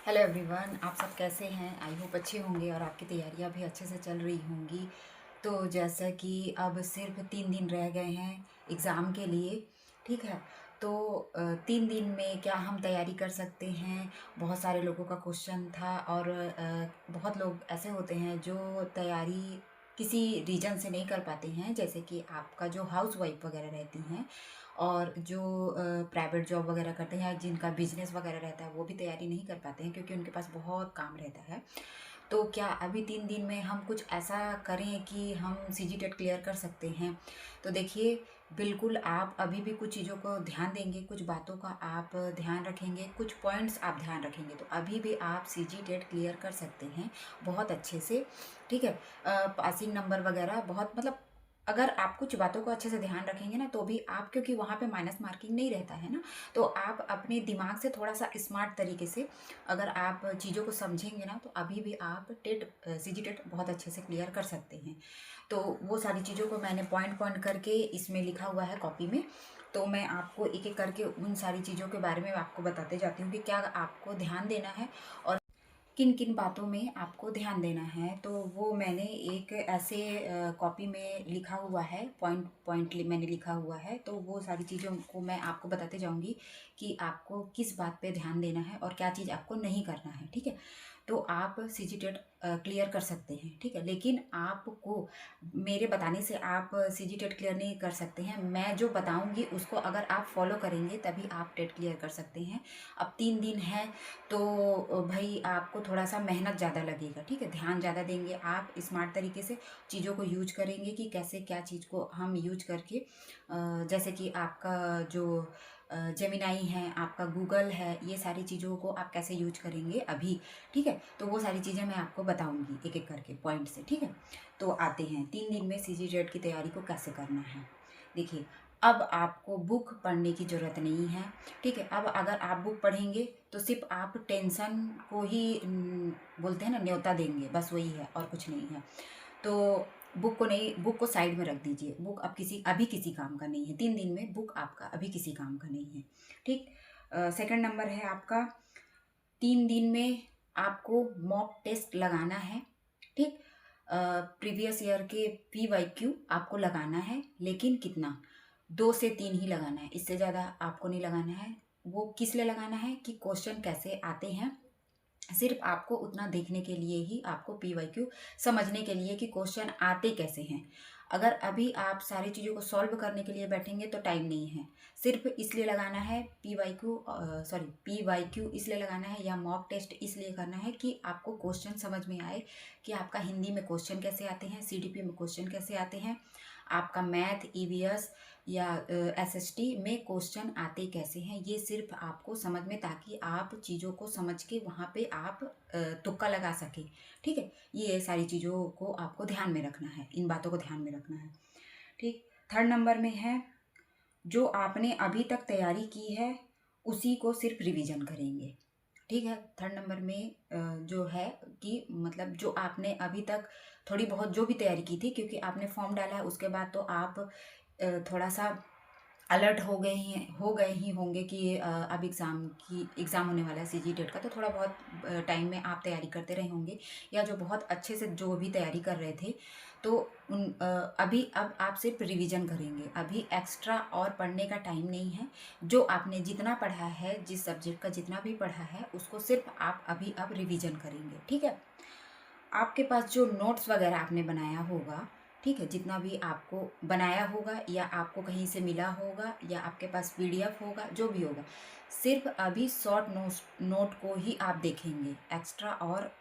Hello everyone, आप सब कैसे हैं? आई होप अच्छे होंगे और आपकी तैयारियां भी अच्छे से चल रही होंगी। तो जैसा कि अब सिर्फ 3 दिन रह गए हैं एग्ज़ाम के लिए, ठीक है। तो 3 दिन में क्या हम तैयारी कर सकते हैं? बहुत सारे लोगों का क्वेश्चन था और बहुत लोग ऐसे होते हैं जो तैयारी किसी रीज़न से नहीं कर पाते हैं, जैसे कि आपका जो हाउसवाइफ वगैरह रहती हैं और जो प्राइवेट जॉब वगैरह करते हैं या जिनका बिजनेस वगैरह रहता है, वो भी तैयारी नहीं कर पाते हैं क्योंकि उनके पास बहुत काम रहता है। तो क्या अभी 3 दिन में हम कुछ ऐसा करें कि हम सीजी टेट क्लियर कर सकते हैं? तो देखिए, बिल्कुल आप अभी भी कुछ चीज़ों को ध्यान देंगे, कुछ बातों का आप ध्यान रखेंगे, कुछ पॉइंट्स आप ध्यान रखेंगे, तो अभी भी आप सीजी टेट क्लियर कर सकते हैं बहुत अच्छे से, ठीक है। पासिंग नंबर वगैरह बहुत मतलब अगर आप कुछ बातों को अच्छे से ध्यान रखेंगे ना, तो भी आप, क्योंकि वहाँ पे माइनस मार्किंग नहीं रहता है ना, तो आप अपने दिमाग से थोड़ा सा स्मार्ट तरीके से अगर आप चीज़ों को समझेंगे ना, तो अभी भी आप टेट सीजी टेट बहुत अच्छे से क्लियर कर सकते हैं। तो वो सारी चीज़ों को मैंने पॉइंट पॉइंट करके इसमें लिखा हुआ है कॉपी में। तो मैं आपको एक एक करके उन सारी चीज़ों के बारे में आपको बताते जाती हूँ कि क्या आपको ध्यान देना है और किन किन बातों में आपको ध्यान देना है। तो वो मैंने एक ऐसे कॉपी में लिखा हुआ है, पॉइंट पॉइंट मैंने लिखा हुआ है। तो वो सारी चीज़ों को मैं आपको बताते जाऊंगी कि आपको किस बात पे ध्यान देना है और क्या चीज़ आपको नहीं करना है, ठीक है। तो आप सीजी टेट क्लियर कर सकते हैं, ठीक है। लेकिन आपको मेरे बताने से आप सीजी टेट क्लियर नहीं कर सकते हैं। मैं जो बताऊंगी उसको अगर आप फॉलो करेंगे तभी आप टेट क्लियर कर सकते हैं। अब 3 दिन है तो भाई आपको थोड़ा सा मेहनत ज़्यादा लगेगा, ठीक है। ध्यान ज़्यादा देंगे आप, स्मार्ट तरीके से चीज़ों को यूज करेंगे कि कैसे क्या चीज़ को हम यूज करके जैसे कि आपका जो जेमिनाई है, आपका गूगल है, ये सारी चीज़ों को आप कैसे यूज करेंगे अभी, ठीक है। तो वो सारी चीज़ें मैं आपको बताऊंगी एक एक करके पॉइंट से, ठीक है। तो आते हैं 3 दिन में सीजी जेड की तैयारी को कैसे करना है। देखिए, अब आपको बुक पढ़ने की ज़रूरत नहीं है, ठीक है। अब अगर आप बुक पढ़ेंगे तो सिर्फ आप टेंशन को ही बोलते हैं ना, न्योता देंगे, बस वही है और कुछ नहीं है। तो बुक को नहीं, बुक को साइड में रख दीजिए। बुक अब अभी किसी काम का नहीं है। 3 दिन में बुक आपका अभी किसी काम का नहीं है, ठीक। सेकंड नंबर है आपका, 3 दिन में आपको मॉक टेस्ट लगाना है, ठीक। प्रीवियस ईयर के PYQ आपको लगाना है, लेकिन कितना, 2 से 3 ही लगाना है, इससे ज़्यादा आपको नहीं लगाना है। वो किस लिए लगाना है कि क्वेश्चन कैसे आते हैं, सिर्फ आपको उतना देखने के लिए ही, आपको PYQ समझने के लिए कि क्वेश्चन आते कैसे हैं। अगर अभी आप सारी चीज़ों को सॉल्व करने के लिए बैठेंगे तो टाइम नहीं है। सिर्फ इसलिए लगाना है PYQ इसलिए लगाना है या मॉक टेस्ट इसलिए करना है कि आपको क्वेश्चन समझ में आए कि आपका हिंदी में क्वेश्चन कैसे आते हैं, CDP में क्वेश्चन कैसे आते हैं, आपका मैथ, EVS या SST में क्वेश्चन आते कैसे हैं। ये सिर्फ आपको समझ में, ताकि आप चीज़ों को समझ के वहाँ पे आप तुक्का लगा सकें, ठीक है। ये सारी चीज़ों को आपको ध्यान में रखना है, इन बातों को ध्यान में रखना है, ठीक। थर्ड नंबर में है, जो आपने अभी तक तैयारी की है उसी को सिर्फ रिवीजन करेंगे, ठीक है। थर्ड नंबर में जो है कि मतलब जो आपने अभी तक थोड़ी बहुत जो भी तैयारी की थी, क्योंकि आपने फॉर्म डाला है उसके बाद तो आप थोड़ा सा अलर्ट हो गए ही होंगे कि अब एग्ज़ाम होने वाला है सीजी टेट का, तो थोड़ा बहुत टाइम में आप तैयारी करते रहे होंगे, या जो बहुत अच्छे से जो भी तैयारी कर रहे थे, तो अभी अब आप सिर्फ रिवीजन करेंगे। अभी एक्स्ट्रा और पढ़ने का टाइम नहीं है। जो आपने जितना पढ़ा है, जिस सब्जेक्ट का जितना भी पढ़ा है, उसको सिर्फ आप अभी अब रिवीजन करेंगे, ठीक है। आपके पास जो नोट्स वगैरह आपने बनाया होगा, ठीक है, जितना भी आपको बनाया होगा या आपको कहीं से मिला होगा या आपके पास PDF होगा, जो भी होगा, सिर्फ अभी शॉर्ट नोट को ही आप देखेंगे। एक्स्ट्रा और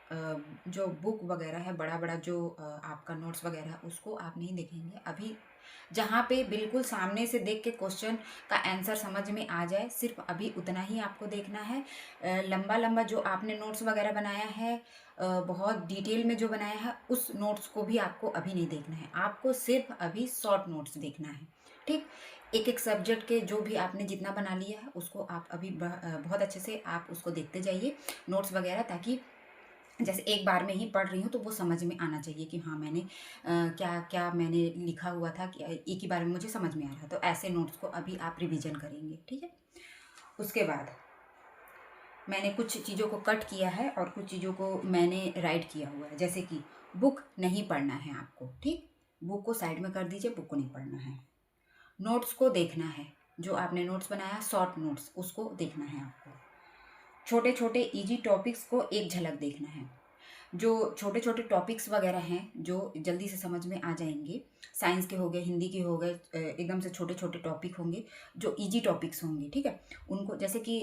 जो बुक वगैरह है, बड़ा बड़ा जो आपका नोट्स वगैरह है, उसको आप नहीं देखेंगे अभी। जहाँ पे बिल्कुल सामने से देख के क्वेश्चन का आंसर समझ में आ जाए, सिर्फ अभी उतना ही आपको देखना है। लंबा लंबा जो आपने नोट्स वगैरह बनाया है, बहुत डिटेल में जो बनाया है, उस नोट्स को भी आपको अभी नहीं देखना है। आपको सिर्फ अभी शॉर्ट नोट्स देखना है, ठीक। एक एक सब्जेक्ट के जो भी आपने जितना बना लिया है उसको आप अभी बहुत अच्छे से आप उसको देखते जाइए, नोट्स वगैरह, ताकि जैसे एक बार में ही पढ़ रही हूँ तो वो समझ में आना चाहिए कि हाँ, मैंने क्या क्या मैंने लिखा हुआ था कि एक ही बार में मुझे समझ में आ रहा। तो ऐसे नोट्स को अभी आप रिवीजन करेंगे, ठीक है। उसके बाद मैंने कुछ चीज़ों को कट किया है और कुछ चीज़ों को मैंने राइट किया हुआ है। जैसे कि बुक नहीं पढ़ना है आपको, ठीक, बुक को साइड में कर दीजिए, बुक को नहीं पढ़ना है। नोट्स को देखना है, जो आपने नोट्स बनाया शॉर्ट नोट्स उसको देखना है आपको। छोटे छोटे इजी टॉपिक्स को एक झलक देखना है। जो छोटे छोटे टॉपिक्स वगैरह हैं जो जल्दी से समझ में आ जाएंगे, साइंस के हो गए, हिंदी के हो गए, एकदम से छोटे छोटे टॉपिक होंगे जो इजी टॉपिक्स होंगे, ठीक है। उनको जैसे कि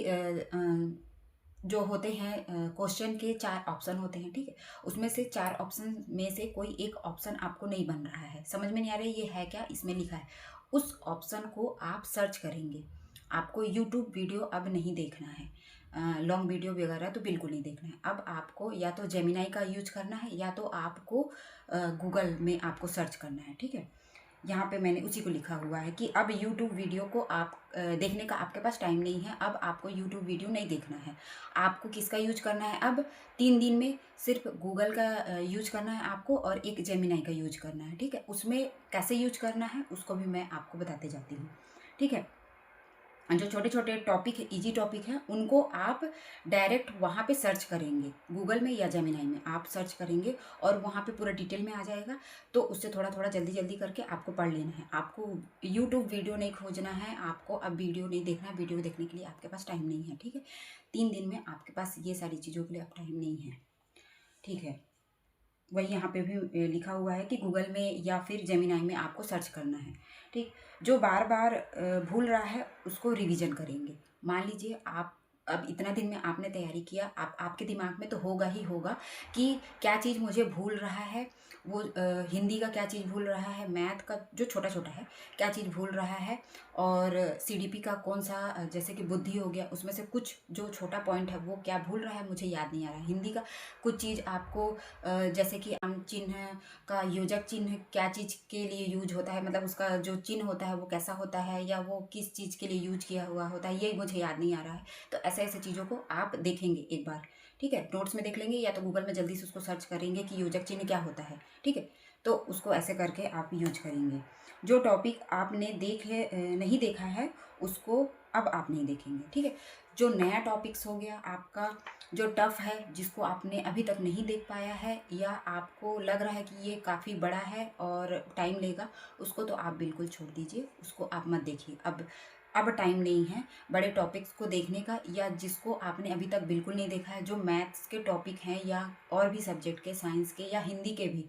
जो होते हैं क्वेश्चन के 4 ऑप्शन होते हैं, ठीक है। उसमें से 4 ऑप्शन में से कोई एक ऑप्शन आपको नहीं बन रहा है, समझ में नहीं आ रहा है ये है क्या, इसमें लिखा है, उस ऑप्शन को आप सर्च करेंगे। आपको यूट्यूब वीडियो अब नहीं देखना है, लॉन्ग वीडियो वगैरह तो बिल्कुल नहीं देखना है। अब आपको या तो जेमिनाई का यूज करना है या तो आपको गूगल में आपको सर्च करना है, ठीक है। यहाँ पे मैंने उसी को लिखा हुआ है कि अब यूट्यूब वीडियो को आप देखने का आपके पास टाइम नहीं है, अब आपको यूट्यूब वीडियो नहीं देखना है। आपको किसका यूज करना है, अब 3 दिन में सिर्फ गूगल का यूज करना है आपको और एक जेमिनाई का यूज करना है, ठीक है। उसमें कैसे यूज करना है उसको भी मैं आपको बताते जाती हूँ, ठीक है। जो छोटे छोटे टॉपिक है, इजी टॉपिक है, उनको आप डायरेक्ट वहाँ पे सर्च करेंगे, गूगल में या जेमिनाई में आप सर्च करेंगे और वहाँ पे पूरा डिटेल में आ जाएगा। तो उससे थोड़ा थोड़ा जल्दी जल्दी करके आपको पढ़ लेना है। आपको यूट्यूब वीडियो नहीं खोजना है, आपको अब वीडियो नहीं देखना है, वीडियो देखने के लिए आपके पास टाइम नहीं है, ठीक है। 3 दिन में आपके पास ये सारी चीज़ों के लिए अब टाइम नहीं है, ठीक है। वही यहाँ पे भी लिखा हुआ है कि गूगल में या फिर जेमिनाई में आपको सर्च करना है, ठीक। जो बार बार भूल रहा है उसको रिवीजन करेंगे। मान लीजिए आप अब इतना दिन में आपने तैयारी किया, आपके दिमाग में तो होगा ही होगा कि क्या चीज़ मुझे भूल रहा है, वो हिंदी का क्या चीज़ भूल रहा है, मैथ का जो छोटा छोटा है क्या चीज़ भूल रहा है, और सीडीपी का कौन सा जैसे कि बुद्धि हो गया उसमें से कुछ जो छोटा पॉइंट है वो क्या भूल रहा है, मुझे याद नहीं आ रहा है। हिंदी का कुछ चीज़ आपको जैसे कि आम चिन्ह का योजक चिन्ह क्या चीज़ के लिए यूज होता है, मतलब उसका जो चिन्ह होता है वो कैसा होता है या वो किस चीज़ के लिए यूज किया हुआ होता है, ये मुझे याद नहीं आ रहा है। तो ऐसे ऐसे चीज़ों को आप देखेंगे एक बार, ठीक है। नोट्स में देख लेंगे या तो गूगल में जल्दी से उसको सर्च करेंगे कि योजक चिन्ह क्या होता है, ठीक है। तो उसको ऐसे करके आप यूज करेंगे। जो टॉपिक आपने नहीं देखा है उसको अब आप नहीं देखेंगे, ठीक है। जो नया टॉपिक्स हो गया आपका, जो टफ़ है, जिसको आपने अभी तक नहीं देख पाया है या आपको लग रहा है कि ये काफ़ी बड़ा है और टाइम लेगा, उसको तो आप बिल्कुल छोड़ दीजिए, उसको आप मत देखिए। अब टाइम नहीं है बड़े टॉपिक्स को देखने का, या जिसको आपने अभी तक बिल्कुल नहीं देखा है, जो मैथ्स के टॉपिक हैं या और भी सब्जेक्ट के, साइंस के या हिंदी के भी।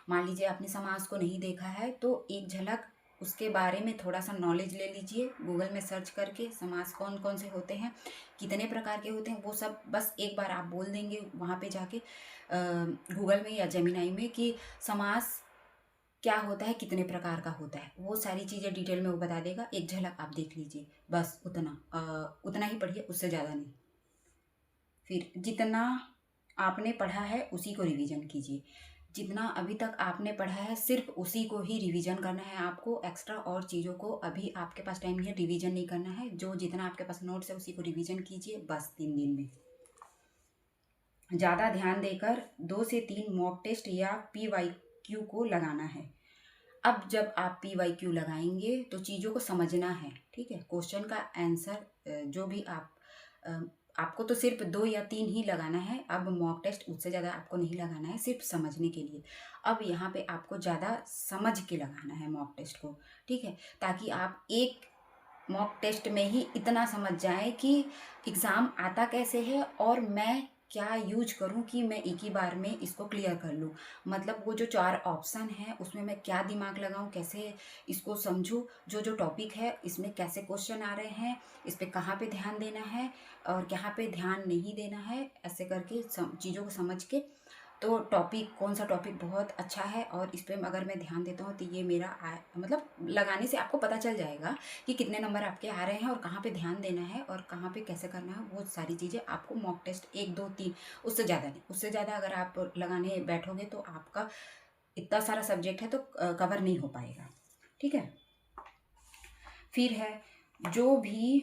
मान लीजिए आपने समाज को नहीं देखा है तो एक झलक उसके बारे में थोड़ा सा नॉलेज ले लीजिए, गूगल में सर्च करके समाज कौन कौन से होते हैं, कितने प्रकार के होते हैं, वो सब बस एक बार आप बोल देंगे वहाँ पे जाके गूगल में या जेमिनाई में कि समास क्या होता है, कितने प्रकार का होता है, वो सारी चीज़ें डिटेल में वो बता देगा। एक झलक आप देख लीजिए, बस उतना ही पढ़िए, उससे ज़्यादा नहीं। फिर जितना आपने पढ़ा है उसी को रिवीजन कीजिए। जितना अभी तक आपने पढ़ा है सिर्फ उसी को ही रिवीजन करना है आपको। एक्स्ट्रा और चीज़ों को अभी आपके पास टाइम नहीं है, रिवीजन नहीं करना है। जो जितना आपके पास नोट्स है उसी को रिवीजन कीजिए बस 3 दिन में। ज़्यादा ध्यान देकर 2 से 3 मॉक टेस्ट या PYQ को लगाना है। अब जब आप PYQ लगाएंगे तो चीज़ों को समझना है, ठीक है। क्वेश्चन का आंसर जो भी आपको तो सिर्फ 2 या 3 ही लगाना है। अब मॉक टेस्ट उससे ज़्यादा आपको नहीं लगाना है, सिर्फ समझने के लिए। अब यहाँ पे आपको ज़्यादा समझ के लगाना है मॉक टेस्ट को, ठीक है, ताकि आप एक मॉक टेस्ट में ही इतना समझ जाएं कि एग्ज़ाम आता कैसे है और मैं क्या यूज करूं कि मैं एक ही बार में इसको क्लियर कर लूं। मतलब वो जो 4 ऑप्शन है उसमें मैं क्या दिमाग लगाऊं, कैसे इसको समझूं, जो जो टॉपिक है इसमें कैसे क्वेश्चन आ रहे हैं, इस पे कहाँ पे ध्यान देना है और कहाँ पे ध्यान नहीं देना है, ऐसे करके चीज़ों को समझ के तो टॉपिक कौन सा टॉपिक बहुत अच्छा है और इस पर अगर मैं ध्यान देता हूँ तो ये मेरा मतलब लगाने से आपको पता चल जाएगा कि कितने नंबर आपके आ रहे हैं और कहाँ पे ध्यान देना है और कहाँ पे कैसे करना है। वो सारी चीज़ें आपको मॉक टेस्ट 1 2 3 उससे ज़्यादा नहीं, उससे ज़्यादा अगर आप लगाने बैठोगे तो आपका इतना सारा सब्जेक्ट है तो कवर नहीं हो पाएगा, ठीक है। फिर है जो भी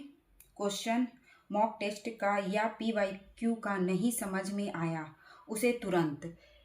क्वेश्चन मॉक टेस्ट का या PYQ का नहीं समझ में आया उसे तुरंत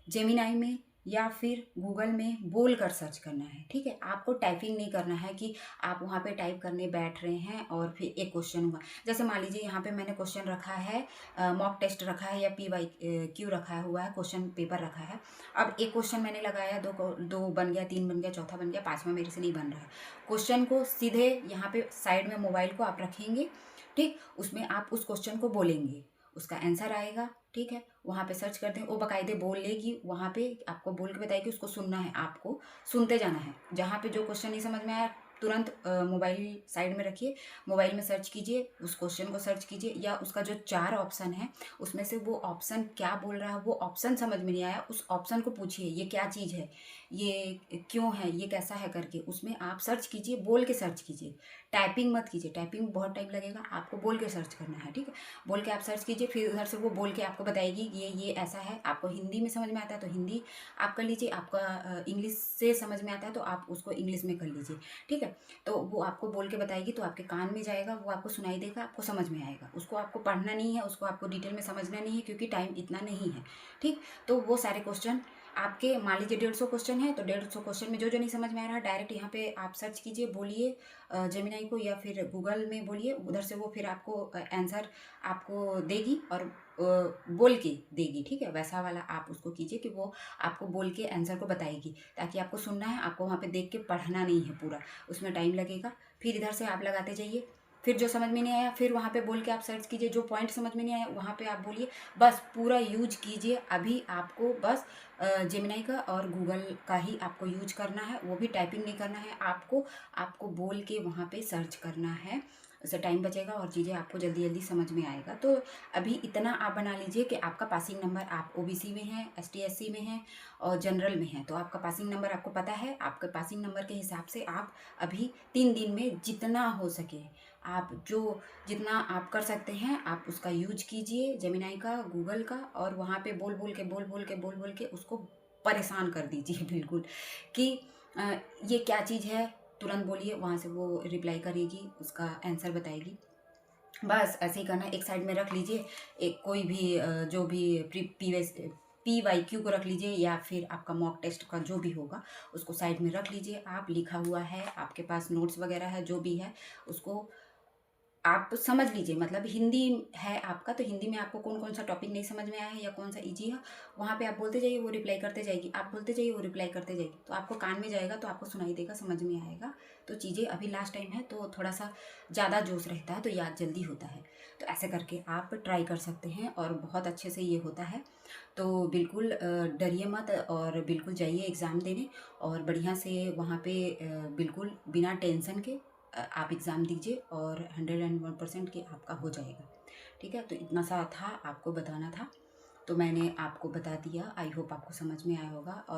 जेमिनाई में या फिर गूगल में बोल कर सर्च करना है। ठीक है, आपको टाइपिंग नहीं करना है कि आप वहाँ पे टाइप करने बैठ रहे हैं और फिर एक क्वेश्चन हुआ। जैसे मान लीजिए यहाँ पे मैंने क्वेश्चन रखा है, मॉक टेस्ट रखा है या PYQ रखा हुआ है, क्वेश्चन पेपर रखा है। अब एक क्वेश्चन मैंने लगाया, दो बन गया, 3 बन गया, चौथा बन गया, 5वां मेरे से नहीं बन रहा है। क्वेश्चन को सीधे यहाँ पे साइड में मोबाइल को आप रखेंगे, ठीक, उसमें आप उस क्वेश्चन को बोलेंगे, उसका आंसर आएगा। ठीक है, वहाँ पे सर्च करते हैं, वो बाकायदे बोल लेगी, वहाँ पे आपको बोल के बताएगी, उसको सुनना है, आपको सुनते जाना है। जहाँ पे जो क्वेश्चन नहीं समझ में आया, तुरंत मोबाइल साइड में रखिए, मोबाइल में सर्च कीजिए, उस क्वेश्चन को सर्च कीजिए, या उसका जो 4 ऑप्शन है उसमें से वो ऑप्शन क्या बोल रहा है, वो ऑप्शन समझ में नहीं आया, उस ऑप्शन को पूछिए, ये क्या चीज़ है, ये क्यों है, ये कैसा है करके उसमें आप सर्च कीजिए, बोल के सर्च कीजिए। टाइपिंग मत कीजिए, टाइपिंग में बहुत टाइम लगेगा, आपको बोल के सर्च करना है। ठीक है, बोल के आप सर्च कीजिए, फिर उधर से वो बोल के आपको बताएगी ये ऐसा है। आपको हिंदी में समझ में आता है तो हिंदी आप कर लीजिए, आपका इंग्लिश से समझ में आता है तो आप उसको इंग्लिश में कर लीजिए। ठीक है, तो वो आपको बोल के बताएगी, तो आपके कान में जाएगा, वो आपको सुनाई देगा, आपको समझ में आएगा। उसको आपको पढ़ना नहीं है, उसको आपको डिटेल में समझना नहीं है, क्योंकि टाइम इतना नहीं है। ठीक, तो वो सारे क्वेश्चन आपके, मान लीजिए 150 क्वेश्चन है, तो 150 क्वेश्चन में जो जो नहीं समझ में आ रहा है, डायरेक्ट यहाँ पे आप सर्च कीजिए, बोलिए जेमिनाई को या फिर गूगल में बोलिए, उधर से वो फिर आपको आंसर आपको देगी और बोल के देगी। ठीक है, वैसा वाला आप उसको कीजिए कि वो आपको बोल के आंसर को बताएगी, ताकि आपको सुनना है, आपको वहाँ पे देख के पढ़ना नहीं है पूरा, उसमें टाइम लगेगा। फिर इधर से आप लगाते जाइए, फिर जो समझ में नहीं आया फिर वहाँ पे बोल के आप सर्च कीजिए, जो पॉइंट समझ में नहीं आया वहाँ पे आप बोलिए, बस पूरा यूज कीजिए। अभी आपको बस जेमिनाई का और गूगल का ही आपको यूज करना है, वो भी टाइपिंग नहीं करना है, आपको बोल के वहाँ पे सर्च करना है। उससे टाइम बचेगा और चीज़ें आपको जल्दी जल्दी समझ में आएगा। तो अभी इतना आप बना लीजिए कि आपका पासिंग नंबर, आप OBC में हैं, ST SC में हैं और जनरल में हैं, तो आपका पासिंग नंबर आपको पता है। आपके पासिंग नंबर के हिसाब से आप अभी 3 दिन में जितना हो सके, आप जितना आप कर सकते हैं आप उसका यूज कीजिए, जेमिनाई का, गूगल का, और वहाँ पे बोल बोल के उसको परेशान कर दीजिए बिल्कुल, कि ये क्या चीज़ है, तुरंत बोलिए, वहाँ से वो रिप्लाई करेगी, उसका आंसर बताएगी। बस ऐसे ही करना है, एक साइड में रख लीजिए, एक कोई भी जो भी PYQ को रख लीजिए, या फिर आपका मॉक टेस्ट का जो भी होगा उसको साइड में रख लीजिए। आप लिखा हुआ है, आपके पास नोट्स वगैरह है, जो भी है उसको आप समझ लीजिए। मतलब हिंदी है आपका, तो हिंदी में आपको कौन कौन सा टॉपिक नहीं समझ में आया है या कौन सा इजी है, वहाँ पे आप बोलते जाइए, वो रिप्लाई करते जाएगी, आप बोलते जाइए, वो रिप्लाई करते जाएगी, तो आपको कान में जाएगा, तो आपको सुनाई देगा, समझ में आएगा। तो चीज़ें अभी लास्ट टाइम है तो थोड़ा सा ज़्यादा जोश रहता है, तो याद जल्दी होता है। तो ऐसे करके आप ट्राई कर सकते हैं और बहुत अच्छे से ये होता है। तो बिल्कुल डरिए मत और बिल्कुल जाइए एग्ज़ाम देने, और बढ़िया से वहाँ पे बिल्कुल बिना टेंशन के आप एग्ज़ाम दीजिए, और 101% के आपका हो जाएगा। ठीक है, तो इतना सा था आपको बताना था, तो मैंने आपको बता दिया। आई होप आपको समझ में आया होगा। और